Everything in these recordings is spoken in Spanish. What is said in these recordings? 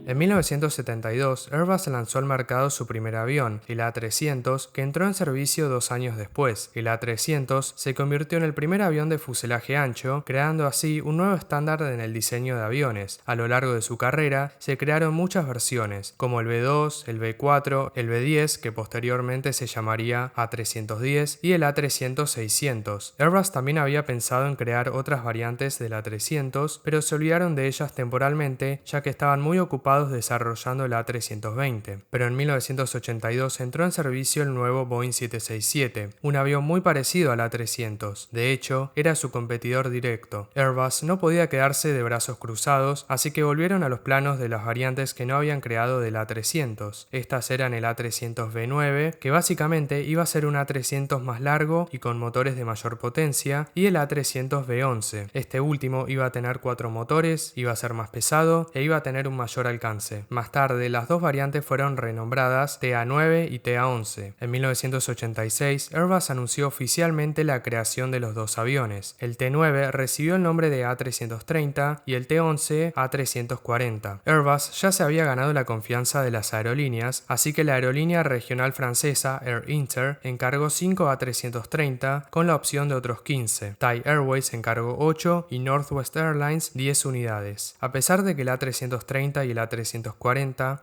En 1972, Airbus lanzó al mercado su primer avión, el A300, que entró en servicio 2 años después. El A300 se convirtió en el primer avión de fuselaje ancho, creando así un nuevo estándar en el diseño de aviones. A lo largo de su carrera, se crearon muchas versiones, como el B2, el B4, el B10, que posteriormente se llamaría A310, y el A300-600. Airbus también había pensado en crear otras variantes del A300, pero se olvidaron de ellas temporalmente, ya que estaban muy ocupados desarrollando el A320, pero en 1982 entró en servicio el nuevo Boeing 767, un avión muy parecido al A300. De hecho, era su competidor directo. Airbus no podía quedarse de brazos cruzados, así que volvieron a los planos de las variantes que no habían creado del A300. Estas eran el A320-9, que básicamente iba a ser un A300 más largo y con motores de mayor potencia, y el A320-11. Este último iba a tener 4 motores, iba a ser más pesado e iba a tener un mayor alcance. Más tarde, las dos variantes fueron renombradas TA-9 y TA-11. En 1986, Airbus anunció oficialmente la creación de los dos aviones. El T-9 recibió el nombre de A330 y el T-11 A340. Airbus ya se había ganado la confianza de las aerolíneas, así que la aerolínea regional francesa Air Inter encargó 5 A330 con la opción de otros 15. Thai Airways encargó 8 y Northwest Airlines 10 unidades. A pesar de que el A330 y el A340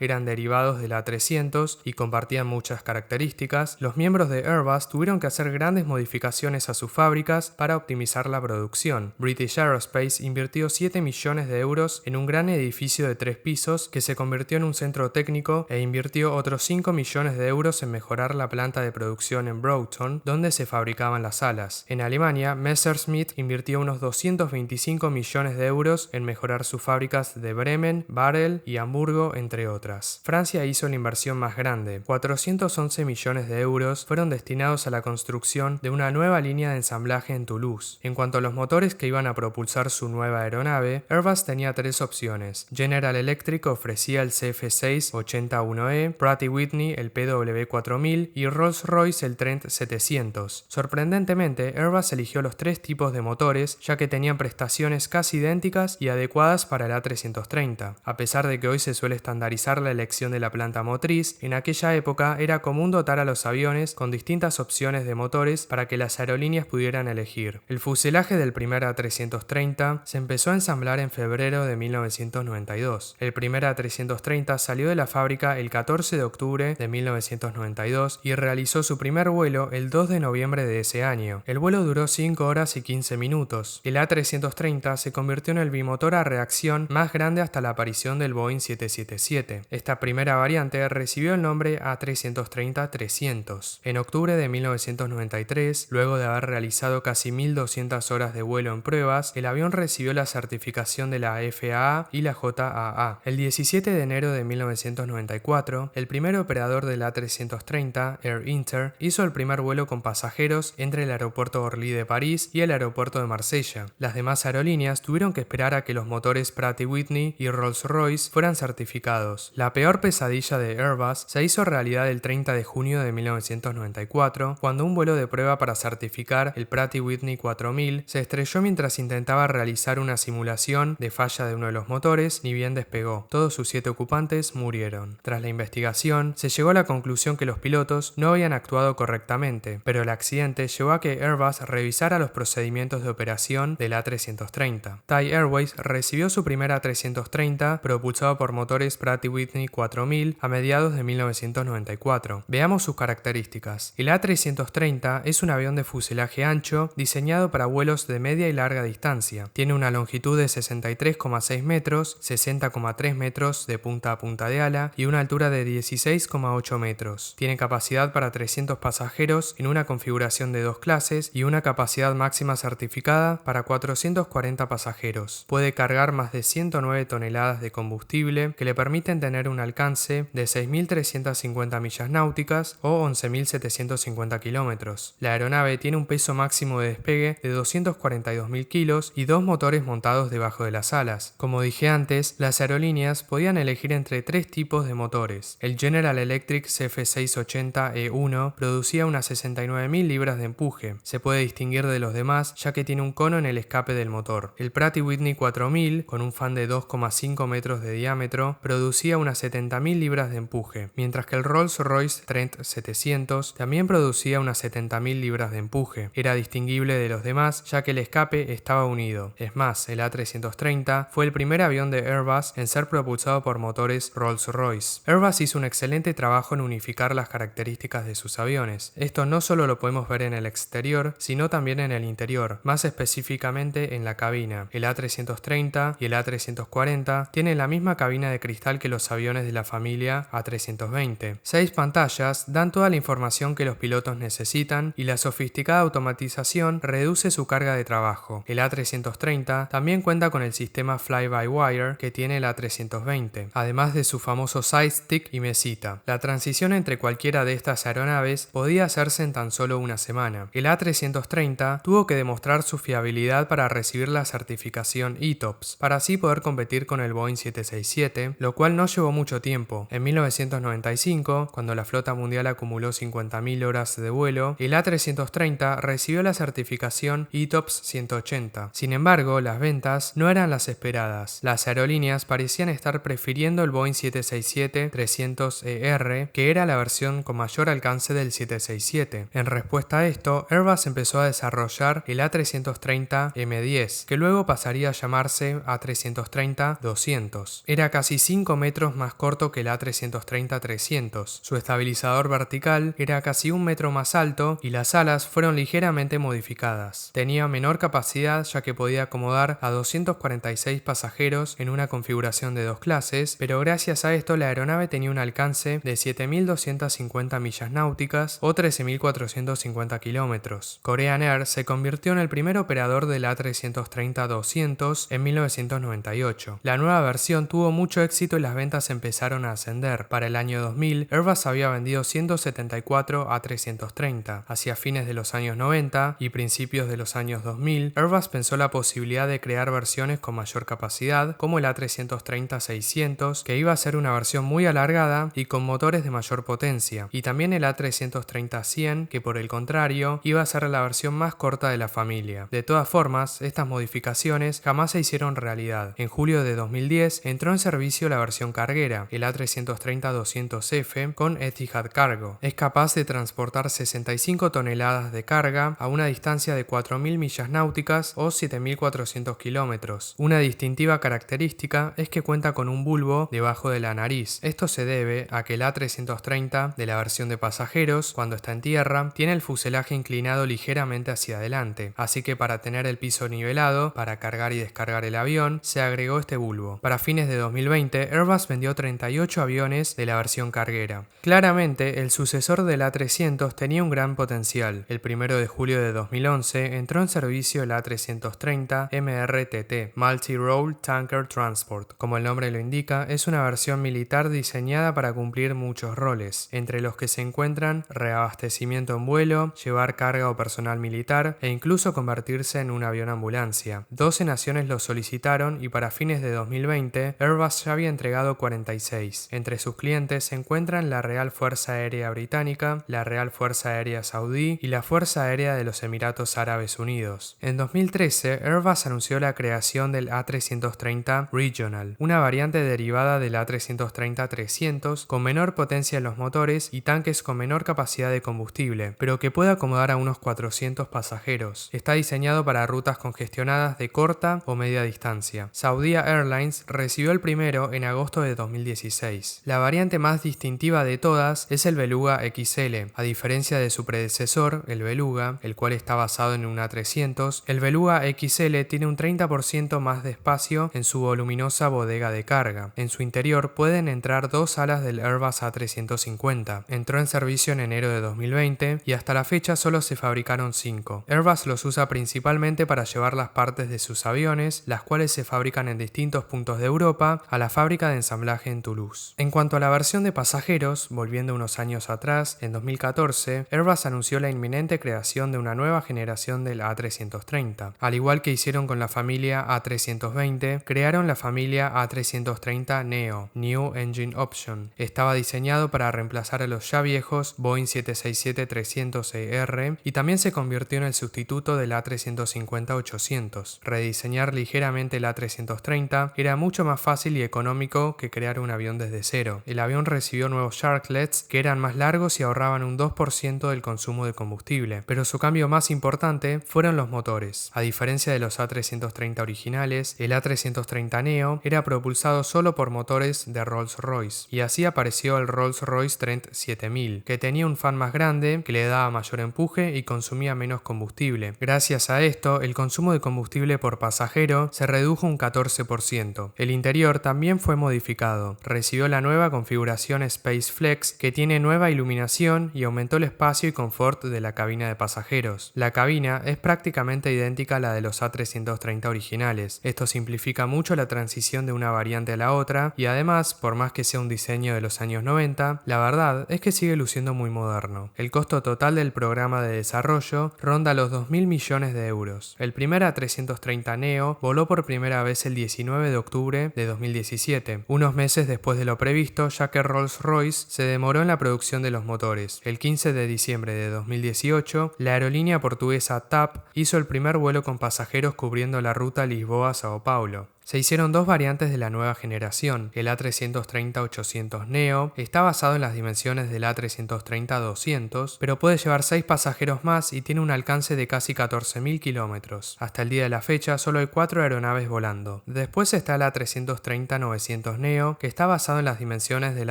eran derivados del A300 y compartían muchas características, los miembros de Airbus tuvieron que hacer grandes modificaciones a sus fábricas para optimizar la producción. British Aerospace invirtió 7 millones de euros en un gran edificio de 3 pisos que se convirtió en un centro técnico e invirtió otros 5 millones de euros en mejorar la planta de producción en Broughton, donde se fabricaban las alas. En Alemania, Messerschmitt invirtió unos 225 millones de euros en mejorar sus fábricas de Bremen, Basel y Hamburgo, entre otras. Francia hizo la inversión más grande. 411 millones de euros fueron destinados a la construcción de una nueva línea de ensamblaje en Toulouse. En cuanto a los motores que iban a propulsar su nueva aeronave, Airbus tenía 3 opciones. General Electric ofrecía el CF6-81E, Pratt & Whitney el PW4000 y Rolls-Royce el Trent 700. Sorprendentemente, Airbus eligió los 3 tipos de motores, ya que tenían prestaciones casi idénticas y adecuadas para el A330. A pesar de que hoy se suele estandarizar la elección de la planta motriz, en aquella época era común dotar a los aviones con distintas opciones de motores para que las aerolíneas pudieran elegir. El fuselaje del primer A330 se empezó a ensamblar en febrero de 1992. El primer A330 salió de la fábrica el 14 de octubre de 1992 y realizó su primer vuelo el 2 de noviembre de ese año. El vuelo duró 5 horas y 15 minutos. El A330 se convirtió en el bimotor a reacción más grande hasta la aparición del Boeing 777. Esta primera variante recibió el nombre A330-300. En octubre de 1993, luego de haber realizado casi 1200 horas de vuelo en pruebas, el avión recibió la certificación de la FAA y la JAA. El 17 de enero de 1994, el primer operador del A330, Air Inter, hizo el primer vuelo con pasajeros entre el aeropuerto Orly de París y el aeropuerto de Marsella. Las demás aerolíneas tuvieron que esperar a que los motores Pratt & Whitney y Rolls-Royce fueran certificados. La peor pesadilla de Airbus se hizo realidad el 30 de junio de 1994, cuando un vuelo de prueba para certificar el Pratt & Whitney 4000 se estrelló mientras intentaba realizar una simulación de falla de uno de los motores, ni bien despegó. Todos sus 7 ocupantes murieron. Tras la investigación, se llegó a la conclusión que los pilotos no habían actuado correctamente, pero el accidente llevó a que Airbus revisara los procedimientos de operación del A330. Thai Airways recibió su primer A330 propulsado por motores Pratt & Whitney 4000 a mediados de 1994. Veamos sus características. El A330 es un avión de fuselaje ancho diseñado para vuelos de media y larga distancia. Tiene una longitud de 63,6 metros, 60,3 metros de punta a punta de ala y una altura de 16,8 metros. Tiene capacidad para 300 pasajeros en una configuración de 2 clases y una capacidad máxima certificada para 440 pasajeros. Puede cargar más de 109 toneladas de combustible que le permiten tener un alcance de 6.350 millas náuticas o 11.750 kilómetros. La aeronave tiene un peso máximo de despegue de 242.000 kilos y 2 motores montados debajo de las alas. Como dije antes, las aerolíneas podían elegir entre 3 tipos de motores. El General Electric CF680E1 producía unas 69.000 libras de empuje. Se puede distinguir de los demás ya que tiene un cono en el escape del motor. El Pratt & Whitney 4000, con un fan de 2,5 metros de diámetro, diámetro producía unas 70.000 libras de empuje, mientras que el Rolls-Royce Trent 700 también producía unas 70.000 libras de empuje. Era distinguible de los demás ya que el escape estaba unido. Es más, el A330 fue el primer avión de Airbus en ser propulsado por motores Rolls-Royce. Airbus hizo un excelente trabajo en unificar las características de sus aviones. Esto no solo lo podemos ver en el exterior, sino también en el interior, más específicamente en la cabina. El A330 y el A340 tienen la misma cabina de cristal que los aviones de la familia A320. 6 pantallas dan toda la información que los pilotos necesitan y la sofisticada automatización reduce su carga de trabajo. El A330 también cuenta con el sistema fly-by-wire que tiene el A320, además de su famoso side stick y mesita. La transición entre cualquiera de estas aeronaves podía hacerse en tan solo una semana. El A330 tuvo que demostrar su fiabilidad para recibir la certificación ETOPS, para así poder competir con el Boeing 767, lo cual no llevó mucho tiempo. En 1995, cuando la flota mundial acumuló 50.000 horas de vuelo, el A330 recibió la certificación ETOPS 180. Sin embargo, las ventas no eran las esperadas. Las aerolíneas parecían estar prefiriendo el Boeing 767-300ER, que era la versión con mayor alcance del 767. En respuesta a esto, Airbus empezó a desarrollar el A330M10, que luego pasaría a llamarse A330-200. Era casi 5 metros más corto que el A330-300. Su estabilizador vertical era casi 1 metro más alto y las alas fueron ligeramente modificadas. Tenía menor capacidad ya que podía acomodar a 246 pasajeros en una configuración de 2 clases, pero gracias a esto la aeronave tenía un alcance de 7.250 millas náuticas o 13.450 kilómetros. Korean Air se convirtió en el primer operador del A330-200 en 1998. La nueva versión tuvo mucho éxito y las ventas empezaron a ascender. Para el año 2000, Airbus había vendido 174 A330. Hacia fines de los años 90 y principios de los años 2000, Airbus pensó la posibilidad de crear versiones con mayor capacidad, como el A330-600, que iba a ser una versión muy alargada y con motores de mayor potencia, y también el A330-100, que por el contrario iba a ser la versión más corta de la familia. De todas formas, estas modificaciones jamás se hicieron realidad. En julio de 2010 entró en servicio la versión carguera, el A330-200F con Etihad Cargo. Es capaz de transportar 65 toneladas de carga a una distancia de 4.000 millas náuticas o 7.400 kilómetros. Una distintiva característica es que cuenta con un bulbo debajo de la nariz. Esto se debe a que el A330 de la versión de pasajeros, cuando está en tierra, tiene el fuselaje inclinado ligeramente hacia adelante, así que para tener el piso nivelado, para cargar y descargar el avión, se agregó este bulbo. Para fines de 2020, Airbus vendió 38 aviones de la versión carguera. Claramente, el sucesor del A300 tenía un gran potencial. El 1 de julio de 2011 entró en servicio el A330 MRTT, Multi-Role Tanker Transport. Como el nombre lo indica, es una versión militar diseñada para cumplir muchos roles, entre los que se encuentran reabastecimiento en vuelo, llevar carga o personal militar e incluso convertirse en un avión ambulancia. 12 naciones lo solicitaron y para fines de 2020 Airbus ya había entregado 46. Entre sus clientes se encuentran la Real Fuerza Aérea Británica, la Real Fuerza Aérea Saudí y la Fuerza Aérea de los Emiratos Árabes Unidos. En 2013, Airbus anunció la creación del A330 Regional, una variante derivada del A330-300 con menor potencia en los motores y tanques con menor capacidad de combustible, pero que puede acomodar a unos 400 pasajeros. Está diseñado para rutas congestionadas de corta o media distancia. Saudia Airlines recibió el primero en agosto de 2016. La variante más distintiva de todas es el Beluga XL. A diferencia de su predecesor, el Beluga, el cual está basado en un A300, el Beluga XL tiene un 30% más de espacio en su voluminosa bodega de carga. En su interior pueden entrar 2 alas del Airbus A350. Entró en servicio en enero de 2020 y hasta la fecha solo se fabricaron 5. Airbus los usa principalmente para llevar las partes de sus aviones, las cuales se fabrican en distintos puntos de Europa, a la fábrica de ensamblaje en Toulouse. En cuanto a la versión de pasajeros, volviendo unos años atrás, en 2014, Airbus anunció la inminente creación de una nueva generación del A330. Al igual que hicieron con la familia A320, crearon la familia A330 Neo, New Engine Option. Estaba diseñado para reemplazar a los ya viejos Boeing 767-300ER y también se convirtió en el sustituto del A350-800. Rediseñar ligeramente el A330 era mucho más fácil fácil y económico que crear un avión desde cero. El avión recibió nuevos sharklets que eran más largos y ahorraban un 2% del consumo de combustible, pero su cambio más importante fueron los motores. A diferencia de los A330 originales, el A330neo era propulsado solo por motores de Rolls-Royce, y así apareció el Rolls-Royce Trent 7000, que tenía un fan más grande, que le daba mayor empuje y consumía menos combustible. Gracias a esto, el consumo de combustible por pasajero se redujo un 14%. El interior también fue modificado. Recibió la nueva configuración Space Flex, que tiene nueva iluminación y aumentó el espacio y confort de la cabina de pasajeros. La cabina es prácticamente idéntica a la de los A330 originales. Esto simplifica mucho la transición de una variante a la otra y además, por más que sea un diseño de los años 90, la verdad es que sigue luciendo muy moderno. El costo total del programa de desarrollo ronda los 2.000 millones de euros. El primer A330neo voló por primera vez el 19 de octubre de 2017, unos meses después de lo previsto, ya que Rolls-Royce se demoró en la producción de los motores. El 15 de diciembre de 2018, la aerolínea portuguesa TAP hizo el primer vuelo con pasajeros cubriendo la ruta Lisboa-Sao Paulo. Se hicieron dos variantes de la nueva generación. El A330-800neo está basado en las dimensiones del A330-200, pero puede llevar 6 pasajeros más y tiene un alcance de casi 14.000 kilómetros. Hasta el día de la fecha solo hay 4 aeronaves volando. Después está el A330-900neo, que está basado en las dimensiones del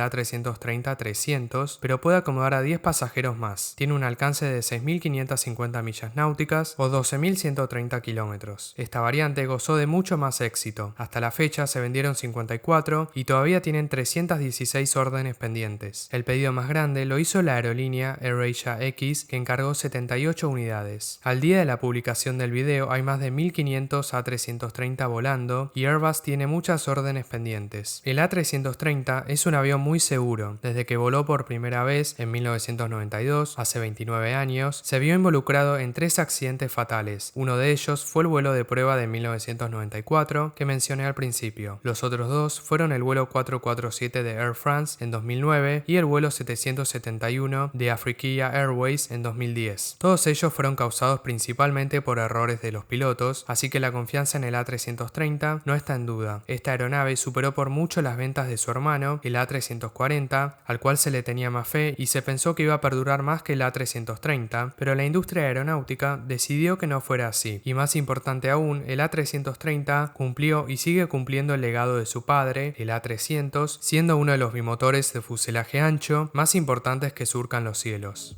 A330-300, pero puede acomodar a 10 pasajeros más. Tiene un alcance de 6.550 millas náuticas o 12.130 kilómetros. Esta variante gozó de mucho más éxito. Hasta la fecha se vendieron 54 y todavía tienen 316 órdenes pendientes. El pedido más grande lo hizo la aerolínea AirAsia X, que encargó 78 unidades. Al día de la publicación del video hay más de 1.500 A330 volando y Airbus tiene muchas órdenes pendientes. El A330 es un avión muy seguro. Desde que voló por primera vez en 1992, hace 29 años, se vio involucrado en 3 accidentes fatales. Uno de ellos fue el vuelo de prueba de 1994 que mencioné al principio. Los otros dos fueron el vuelo 447 de Air France en 2009 y el vuelo 771 de Afriquia Airways en 2010. Todos ellos fueron causados principalmente por errores de los pilotos, así que la confianza en el A330 no está en duda. Esta aeronave superó por mucho las ventas de su hermano, el A340, al cual se le tenía más fe y se pensó que iba a perdurar más que el A330, pero la industria aeronáutica decidió que no fuera así. Y más importante aún, el A330 cumplió y sigue cumpliendo el legado de su padre, el A300, siendo uno de los bimotores de fuselaje ancho más importantes que surcan los cielos.